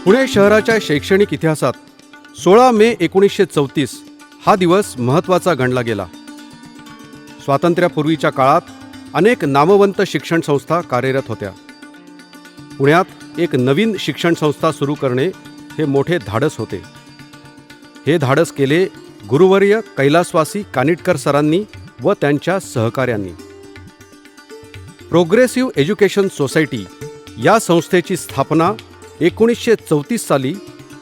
पुणे शहराच्या शैक्षणिक इतिहासात 16 मे 1934 हा दिवस महत्त्वाचा गणला गेला. स्वातंत्र्यापूर्वीच्या काळात अनेक नामवंत शिक्षण संस्था कार्यरत होत्या. पुण्यात एक नवीन शिक्षण संस्था सुरू करणे हे मोठे धाडस होते. हे धाडस केले गुरुवर्य कैलासवासी कानिटकर सरांनी व त्यांच्या सहकाऱ्यांनी. प्रोग्रेसिव्ह एज्युकेशन सोसायटी या संस्थेची स्थापना 1934 साली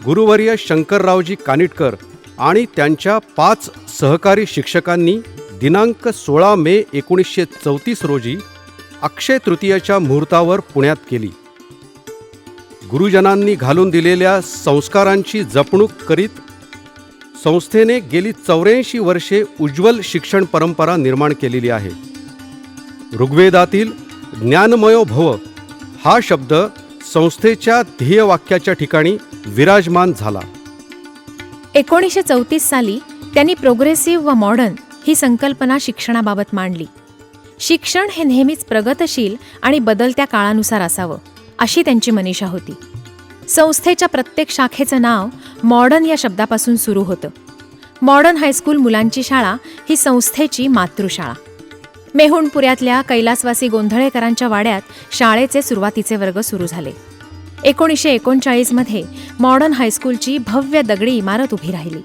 गुरुवर्य शंकररावजी कानिटकर आणि त्यांच्या 5 सहकारी शिक्षकांनी दिनांक 16 मे 1934 रोजी अक्षय तृतीयेच्या मुहूर्तावर पुण्यात केली. गुरुजनांनी घालून दिलेल्या संस्कारांची जपणूक करीत संस्थेने गेली 84 वर्षे उज्ज्वल शिक्षण परंपरा निर्माण केलेली आहे. ऋग्वेदातील ज्ञानमयो भव हा शब्द संस्थेच्या ध्येयवाक्याच्या ठिकाणी विराजमान झाला. 1934 साली त्यांनी प्रोग्रेसिव्ह व मॉडर्न ही संकल्पना शिक्षणाबाबत मांडली. शिक्षण हे नेहमीच प्रगतशील आणि बदलत्या काळानुसार असावं अशी त्यांची मनीषा होती. संस्थेच्या प्रत्येक शाखेचं नाव मॉडर्न या शब्दापासून सुरू होतं. मॉडर्न हायस्कूल मुलांची शाळा ही संस्थेची मातृशाळा. मेहुणपुऱ्यातल्या कैलासवासी गोंधळेकरांच्या वाड्यात शाळेचे सुरुवातीचे वर्ग सुरू झाले. 1939 मध्ये मॉडर्न हायस्कूलची भव्य दगडी इमारत उभी राहिली.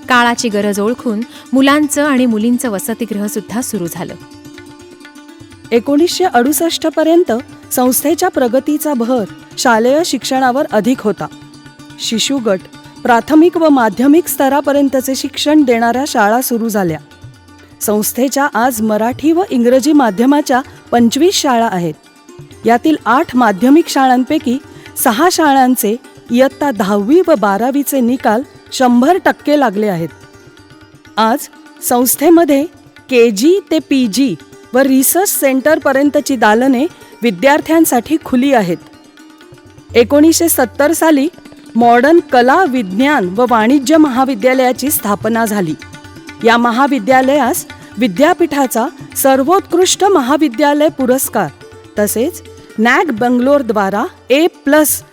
काळाची गरज ओळखून मुलांचं आणि मुलींचं वसतिगृहसुद्धा सुरू झालं. 1968 पर्यंत संस्थेच्या प्रगतीचा भर शालेय शिक्षणावर अधिक होता. शिशुगट, प्राथमिक व माध्यमिक स्तरापर्यंतचे शिक्षण देणाऱ्या शाळा सुरू झाल्या. संस्थेच्या आज मराठी व इंग्रजी माध्यमाच्या 25 शाळा आहेत. यातील 8 माध्यमिक शाळांपैकी 6 शाळांचे इयत्ता 10वी व 12वीचे निकाल 100% लागले आहेत. आज संस्थेमध्ये KG ते PG व रिसर्च सेंटरपर्यंतची दालने विद्यार्थ्यांसाठी खुली आहेत. 1970 साली मॉडर्न कला, विज्ञान व वाणिज्य महाविद्यालयाची स्थापना झाली. या महाविद्यालयास विद्यापीठाचा सर्वोत्कृष्ट महाविद्यालय पुरस्कार तसेच NAC बंगलोरद्वारा A+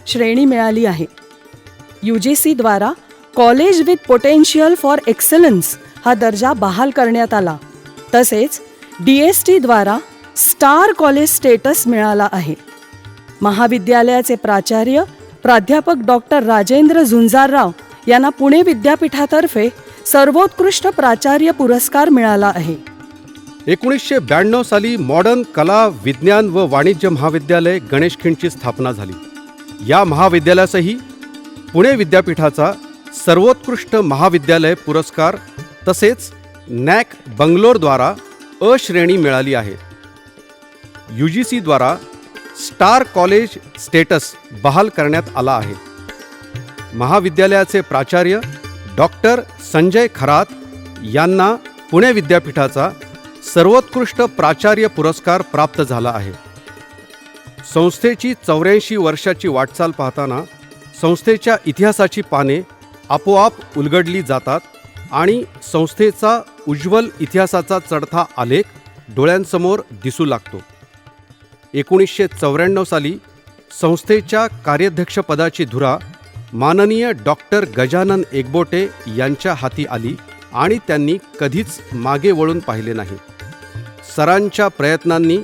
श्रेणी मिळाली आहे. UGC द्वारा college with potential for excellence हा दर्जा बहाल करण्यात आला. तसेच DST द्वारा स्टार कॉलेज स्टेटस मिळाला आहे. महाविद्यालयाचे प्राचार्य प्राध्यापक डॉक्टर राजेंद्र झुंजारराव यांना पुणे विद्यापीठातर्फे सर्वोत्कृष्ट प्राचार्य पुरस्कार मिळाला आहे. 1992 साली मॉडर्न कला, विज्ञान व वाणिज्य महाविद्यालय गणेशखिंडची स्थापना झाली. या महाविद्यालयासही पुणे विद्यापीठाचा सर्वोत्कृष्ट महाविद्यालय पुरस्कार तसेच NAC बंगलोरद्वारा A श्रेणी मिळाली आहे. UGC द्वारा स्टार कॉलेज स्टेटस बहाल करण्यात आला आहे. महाविद्यालयाचे प्राचार्य डॉक्टर संजय खरात यांना पुणे विद्यापीठाचा सर्वोत्कृष्ट प्राचार्य पुरस्कार प्राप्त झाला आहे. संस्थेची 84 वर्षाची वाटचाल पाहताना संस्थेच्या इतिहासाची पाने आपोआप उलगडली जातात आणि संस्थेचा उज्ज्वल इतिहासाचा चढता आलेख डोळ्यांसमोर दिसू लागतो. 1994 साली संस्थेच्या कार्याध्यक्षपदाची धुरा माननीय डॉक्टर गजानन एकबोटे यांच्या हाती आली आणि त्यांनी कधीच मागे वळून पाहिले नाही. सरांच्या प्रयत्नांनी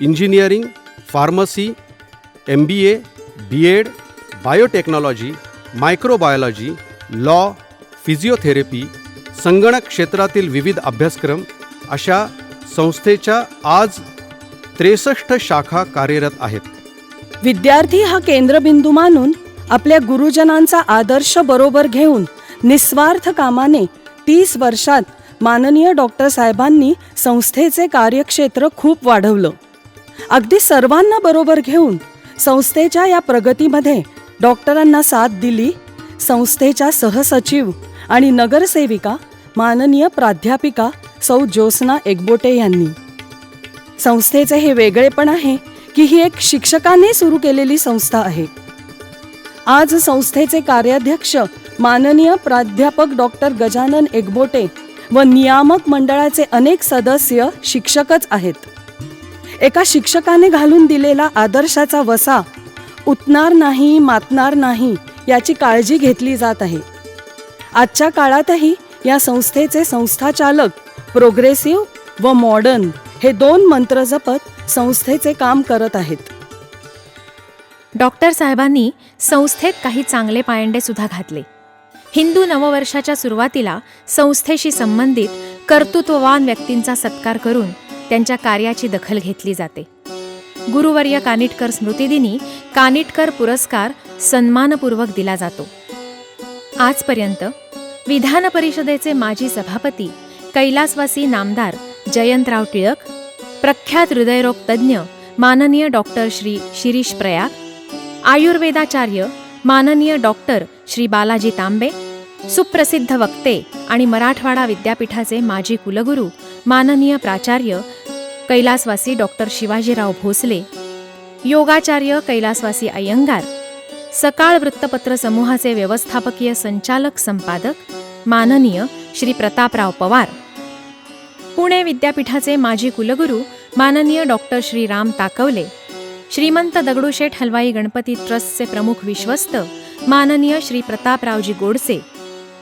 engineering, pharmacy, MBA, BEd, biotechnology, microbiology, law, physiotherapy, संगणक क्षेत्रातील विविध अभ्यासक्रम अशा संस्थेच्या आज 63 शाखा कार्यरत आहेत. विद्यार्थी हा केंद्रबिंदू मानून आपल्या गुरुजनांचा आदर्श बरोबर घेऊन निस्वार्थ कामाने 30 वर्षात माननीय डॉक्टर साहेबांनी संस्थेचे कार्यक्षेत्र खूप वाढवलं. अगदी सर्वांना बरोबर घेऊन संस्थेच्या या प्रगतीमध्ये डॉक्टरांना साथ दिली संस्थेच्या सहसचिव आणि नगरसेविका माननीय प्राध्यापिका सौ ज्योत्स्ना एकबोटे यांनी. संस्थेचे हे वेगळेपण आहे की ही एक शिक्षकाने सुरू केलेली संस्था आहे. आज संस्थेचे कार्याध्यक्ष माननीय प्राध्यापक डॉक्टर गजानन एकबोटे व नियामक मंडळाचे अनेक सदस्य शिक्षकच आहेत. एका शिक्षकाने घालून दिलेला आदर्शाचा वसा उतणार नाही, मातणार नाही याची काळजी घेतली जात आहे. आजच्या काळातही या संस्थेचे संस्थाचालक प्रोग्रेसिव्ह व मॉडर्न हे 2 मंत्र जपत संस्थेचे काम करत आहेत. डॉक्टर साहेबांनी संस्थेत काही चांगले पायंडे सुद्धा घातले. हिंदू नववर्षाच्या सुरुवातीला संस्थेशी संबंधित कर्तृत्ववान व्यक्तींचा सत्कार करून त्यांच्या कार्याची दखल घेतली जाते. गुरुवर्य कानिटकर स्मृतिदिनी कानिटकर पुरस्कार सन्मानपूर्वक दिला जातो. आजपर्यंत विधान परिषदेचे माजी सभापती कैलासवासी नामदार जयंतराव टिळक, प्रख्यात हृदयरोग तज्ज्ञ माननीय डॉक्टर श्री शिरीष प्रयाग, आयुर्वेदाचार्य माननीय डॉक्टर श्री बालाजी तांबे, सुप्रसिद्ध वक्ते आणि मराठवाडा विद्यापीठाचे माजी कुलगुरू माननीय प्राचार्य कैलासवासी डॉक्टर शिवाजीराव भोसले, योगाचार्य कैलासवासी अय्यंगार, सकाळ वृत्तपत्र समूहाचे व्यवस्थापकीय संचालक संपादक माननीय श्री प्रतापराव पवार, पुणे विद्यापीठाचे माजी कुलगुरू माननीय डॉक्टर श्री राम ताकवले, श्रीमंत दगडूशेठ हलवाई गणपती ट्रस्टचे प्रमुख विश्वस्त माननीय श्री प्रतापरावजी गोडसे,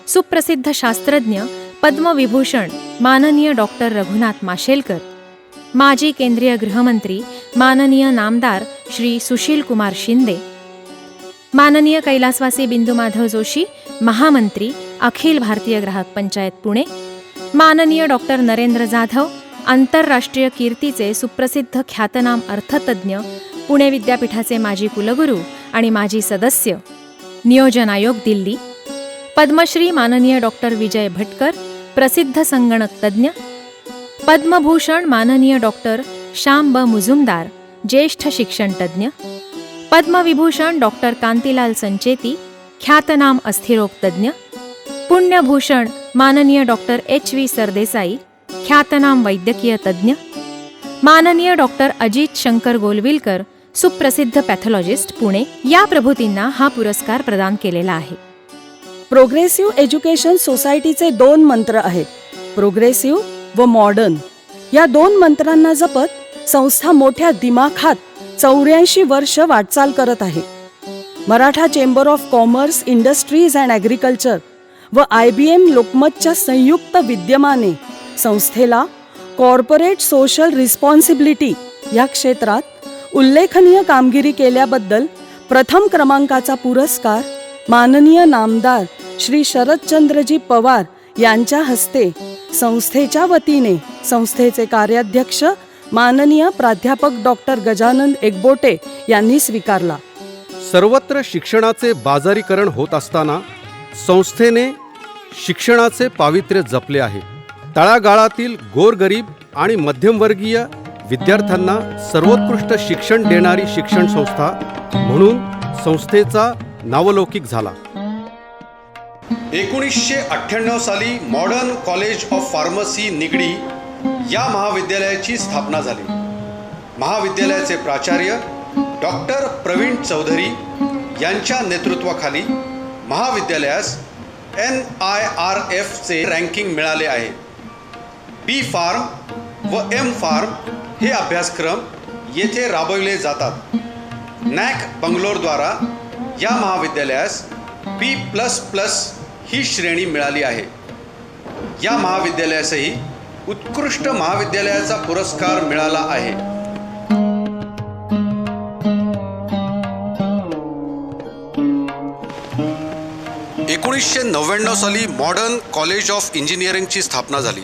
सुप्रसिद्ध शास्त्रज्ञ पद्मविभूषण माननीय डॉक्टर रघुनाथ माशेलकर, माजी केंद्रीय गृहमंत्री माननीय नामदार श्री सुशील कुमार शिंदे, माननीय कैलासवासी बिंदू माधव जोशी महामंत्री अखिल भारतीय ग्राहक पंचायत पुणे, माननीय डॉक्टर नरेंद्र जाधव आंतरराष्ट्रीय कीर्तीचे सुप्रसिद्ध ख्यातनाम अर्थतज्ज्ञ पुणे विद्यापीठाचे माजी कुलगुरू आणि माजी सदस्य, नियोजन आयोग दिल्ली, पद्मश्री माननीय डॉक्टर विजय भटकर प्रसिद्ध संगणक तज्ज्ञ, पद्मभूषण माननीय डॉक्टर श्याम ब मुजुमदार ज्येष्ठ शिक्षण तज्ज्ञ, पद्मविभूषण डॉक्टर कांतीलाल संचेती ख्यातनाम अस्थिरोग तज्ज्ञ, पुण्यभूषण माननीय डॉक्टर एच.व्ही. सरदेसाई ख्यातनाम वैद्यकीय तज्ज्ञ, माननीय डॉक्टर अजित शंकर गोलविलकर सुप्रसिद्ध पॅथॉलॉजिस्ट पुणे या प्रभूतींना हा पुरस्कार प्रदान केलेला आहे. प्रोग्रेसिव्ह एज्युकेशन सोसायटीचे 2 मंत्र आहेत, प्रोग्रेसिव्ह व मॉडर्न. या 2 मंत्रांना जपत संस्था मोठ्या दिमाखात 84 वर्ष वाटचाल करत आहे. Maratha chamber of commerce, industries and agriculture व IBM लोकमतच्या संयुक्त विद्यमाने संस्थेला कॉर्पोरेट सोशल रिस्पॉन्सिबिलिटी या क्षेत्रात उल्लेखनीय कामगिरी केल्याबद्दल प्रथम क्रमांकाचा पुरस्कार माननीय नामदार श्री शरदचंद्रजी पवार यांच्या हस्ते संस्थेच्या वतीने संस्थेचे कार्याध्यक्ष माननीय प्राध्यापक डॉक्टर गजानन एकबोटे यांनी स्वीकारला. सर्वत्र शिक्षणाचे बाजारीकरण होत असताना संस्थेने शिक्षणाचे पावित्र्य जपले आहे. तळागाळातील गोरगरीब आणि मध्यमवर्गीय विद्यार्थ्यांना सर्वोत्कृष्ट शिक्षण देणारी शिक्षण संस्था म्हणून संस्थेचा नावलौकिक झाला. 1998 साली modern college of pharmacy Nigdi या महाविद्यालयाची स्थापना झाली. महाविद्यालयाचे प्राचार्य डॉक्टर प्रवीण चौधरी यांच्या नेतृत्वाखाली महाविद्यालयास NIRFचे रँकिंग मिळाले आहे. B फार्म व M फार्म हे अभ्यासक्रम येथे राबविले जातात. NAC बंगलोरद्वारा या महाविद्यालयास B++ ही श्रेणी मिळाली आहे. या महाविद्यालयासही उत्कृष्ट महाविद्यालयाचा पुरस्कार मिळाला आहे. ...1999 साली मॉडर्न कॉलेज ऑफ इंजिनिअरिंगची स्थापना झाली.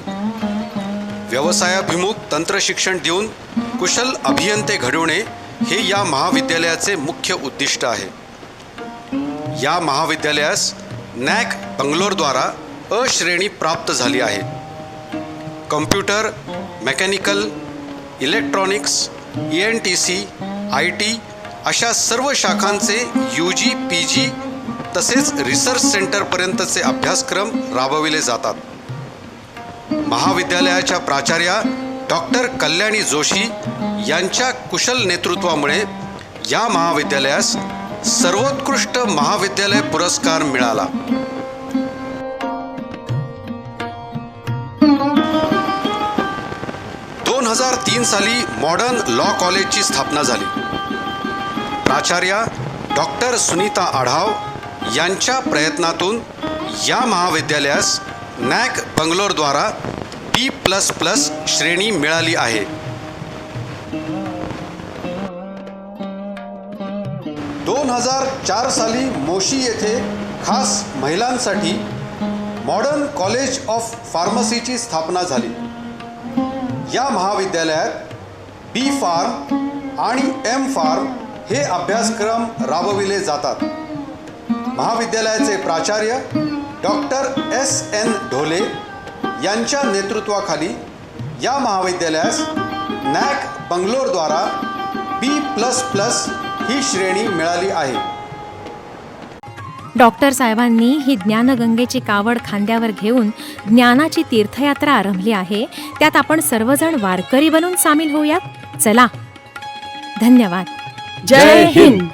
व्यवसायाभिमुख तंत्रशिक्षण देऊन कुशल अभियंते घडवणे हे या महाविद्यालयाचे मुख्य उद्दिष्ट आहे. या महाविद्यालयास NAC बंगलोरद्वारा अ श्रेणी प्राप्त झाली आहे. Computer, mechanical, electronics, ENTC, IT अशा सर्व शाखांचे UG, PG तसेच रिसर्च सेंटरपर्यंतचे अभ्यासक्रम राबविले जातात. महाविद्यालयाच्या प्राचार्या डॉक्टर कल्याणी जोशी यांच्या कुशल नेतृत्वामुळे या महाविद्यालयास सर्वोत्कृष्ट महाविद्यालय पुरस्कार मिळाला. दोन 2003 साली मॉडर्न लॉ कॉलेजची स्थापना झाली. प्राचार्या डॉक्टर सुनीता आढाव यांच्या प्रयत्नातून या महाविद्यालयास नॅक बंगलोरद्वारा B++ श्रेणी मिळाली आहे. 2004 साली मोशी येथे खास महिलांसाठी मॉडर्न कॉलेज ऑफ फार्मसीची स्थापना झाली. या महाविद्यालयात B.Pharm आणि M.Pharm हे अभ्यासक्रम राबविले जातात. महाविद्यालयाचे प्राचार्य डॉक्टर S.N. ढोले यांच्या नेतृत्वाखाली या महाविद्यालयास नॅक बंगलोरद्वारा B++ ही श्रेणी मिळाली आहे. डॉक्टर साहेबांनी ही ज्ञानगंगेची कावड खांद्यावर घेऊन ज्ञानाची तीर्थयात्रा आरंभली आहे. त्यात आपण सर्वजण वारकरी बनून सामील होऊयात. चला, धन्यवाद. जय हिंद.